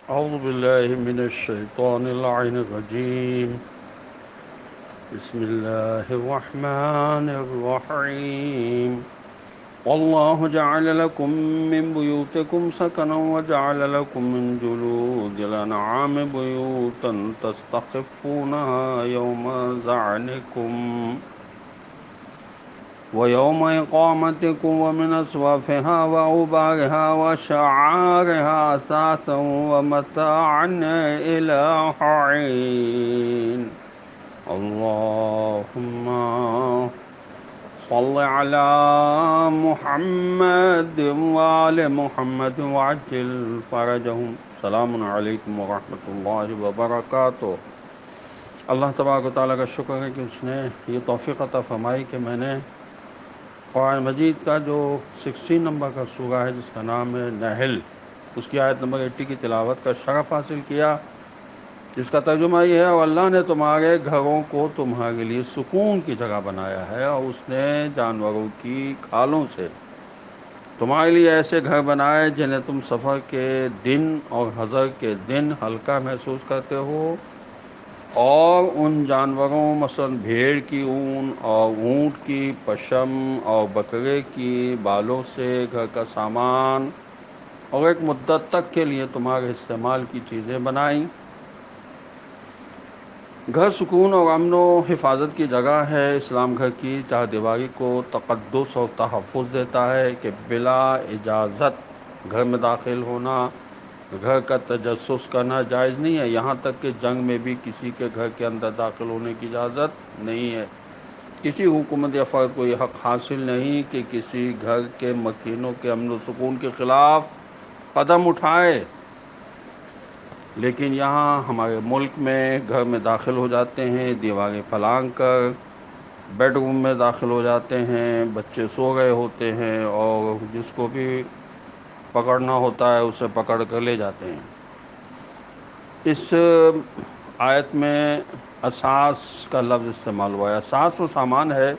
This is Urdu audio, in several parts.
أعوذ بالله من الشيطان اللعين الرجيم. بسم الله الرحمن الرحيم. والله جعل لكم من بيوتكم سكنا وجعل لكم من جلود الأنعام بيوتا تستخفونها يوم ذعنكم ويوم إقامتكم ومن أصوافها وأوبارها وشعارها أثاثا ومتاعا إلى حين. اللهم صل على محمد وآل محمد وعجل فرجهم. السلام علیکم ورحمۃ اللہ وبرکاتہ. اللہ تبارک و تعالیٰ کا شکر ہے کہ اس نے یہ توفیق عطا فرمائی کہ میں نے قرآن مجید کا جو 16 نمبر کا سورہ ہے جس کا نام ہے نحل، اس کی آیت نمبر 80 کی تلاوت کا شرف حاصل کیا، جس کا ترجمہ یہ ہے اور اللہ نے تمہارے گھروں کو تمہارے لیے سکون کی جگہ بنایا ہے اور اس نے جانوروں کی کھالوں سے تمہارے لیے ایسے گھر بنائے جنہیں تم سفر کے دن اور حضر کے دن ہلکا محسوس کرتے ہو، اور ان جانوروں مثلا بھیڑ کی اون اور اونٹ کی پشم اور بکرے کی بالوں سے گھر کا سامان اور ایک مدت تک کے لیے تمہارے استعمال کی چیزیں بنائیں. گھر سکون اور امن و حفاظت کی جگہ ہے. اسلام گھر کی چار دیواری کو تقدس اور تحفظ دیتا ہے کہ بلا اجازت گھر میں داخل ہونا، گھر کا تجسس کرنا جائز نہیں ہے. یہاں تک کہ جنگ میں بھی کسی کے گھر کے اندر داخل ہونے کی اجازت نہیں ہے. کسی حکومت یا فرد کو یہ حق حاصل نہیں کہ کسی گھر کے مکینوں کے امن و سکون کے خلاف قدم اٹھائے. لیکن یہاں ہمارے ملک میں گھر میں داخل ہو جاتے ہیں دیواریں پھلانگ کر، بیڈ روم میں داخل ہو جاتے ہیں، بچے سو گئے ہوتے ہیں اور جس کو بھی پکڑنا ہوتا ہے اسے پکڑ کر لے جاتے ہیں. اس آیت میں اساس کا لفظ استعمال ہوا ہے. اساس وہ سامان ہے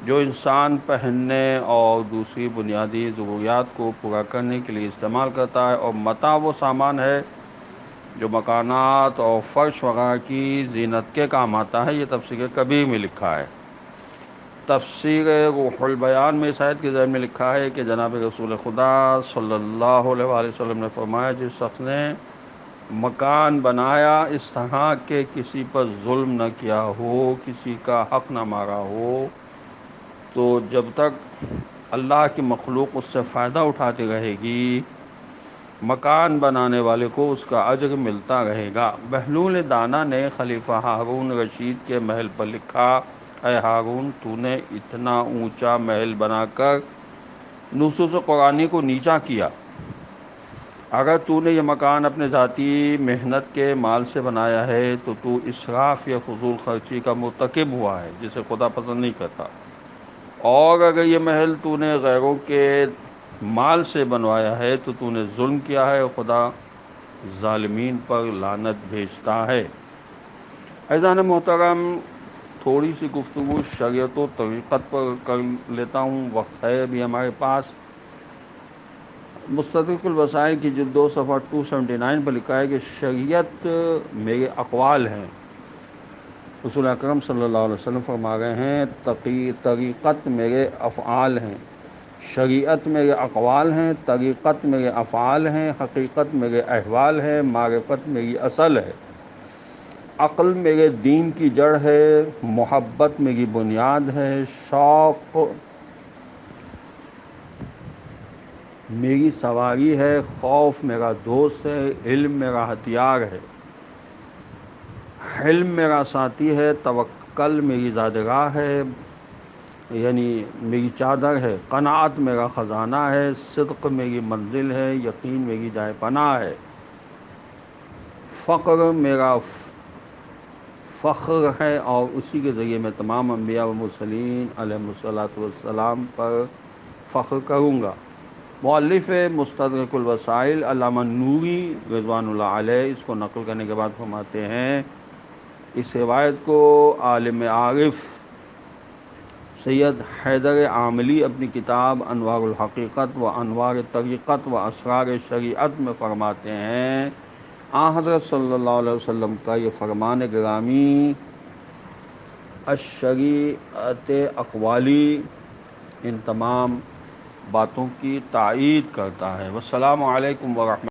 جو انسان پہننے اور دوسری بنیادی ضروریات کو پورا کرنے کے لیے استعمال کرتا ہے، اور متاع وہ سامان ہے جو مکانات اور فرش وغیرہ کی زینت کے کام آتا ہے. یہ تفسیر کبیر میں لکھا ہے. تفسیر روح البیان میں اس آیت کے ذیل میں لکھا ہے کہ جناب رسول خدا صلی اللہ علیہ وآلہ وسلم نے فرمایا، جس شخص نے مکان بنایا اس طرح کہ کسی پر ظلم نہ کیا ہو، کسی کا حق نہ مارا ہو، تو جب تک اللہ کی مخلوق اس سے فائدہ اٹھاتی رہے گی مکان بنانے والے کو اس کا اجر ملتا رہے گا. بہلول دانا نے خلیفہ ہارون رشید کے محل پر لکھا، اے ہارون، تو نے اتنا اونچا محل بنا کر نصوص قرآنی کو نیچا کیا. اگر تو نے یہ مکان اپنے ذاتی محنت کے مال سے بنایا ہے تو تو اسراف یا فضول خرچی کا مرتکب ہوا ہے جسے خدا پسند نہیں کرتا. اور اگر یہ محل تو نے غیروں کے مال سے بنوایا ہے تو تو نے ظلم کیا ہے، اور خدا ظالمین پر لعنت بھیجتا ہے. عزیزان محترم، تھوڑی سی گفتگو شریعت و طریقت پر کر لیتا ہوں، وقت ہے ابھی ہمارے پاس. مستدرک الوسائل کی جلد 2 صفحہ 279 پر لکھا ہے کہ شریعت میرے اقوال ہیں. رسول اکرم صلی اللہ علیہ وسلم فرما رہے ہیں طریقت میرے افعال ہیں. شریعت میرے اقوال ہیں، طریقت میرے افعال ہیں، حقیقت میرے احوال ہیں، معرفت میری اصل ہے. عقل میرے دین کی جڑ ہے، محبت میری بنیاد ہے، شوق میری سواری ہے، خوف میرا دوست ہے، علم میرا ہتھیار ہے، حلم میرا ساتھی ہے، توکل میری زادگاہ ہے یعنی میری چادر ہے، قناعت میرا خزانہ ہے، صدق میری منزل ہے، یقین میری جائے پناہ ہے، فقر میرا فخر ہے اور اسی کے ذریعے میں تمام انبیاء و مرسلین علیہ الصلاۃ والسلام پر فخر کروں گا. مؤلف مستدرک الوسائل علامہ نوری رضوان اللہ علیہ اس کو نقل کرنے کے بعد فرماتے ہیں، اس روایت کو عالم عارف سید حیدر عاملی اپنی کتاب انوار الحقیقت و انوار طریقت و اسرار شریعت میں فرماتے ہیں حضرت صلی اللہ علیہ وسلم کا یہ فرمان گرامی الشریعت اقوالی ان تمام باتوں کی تائید کرتا ہے۔ والسلام علیکم ورحمۃ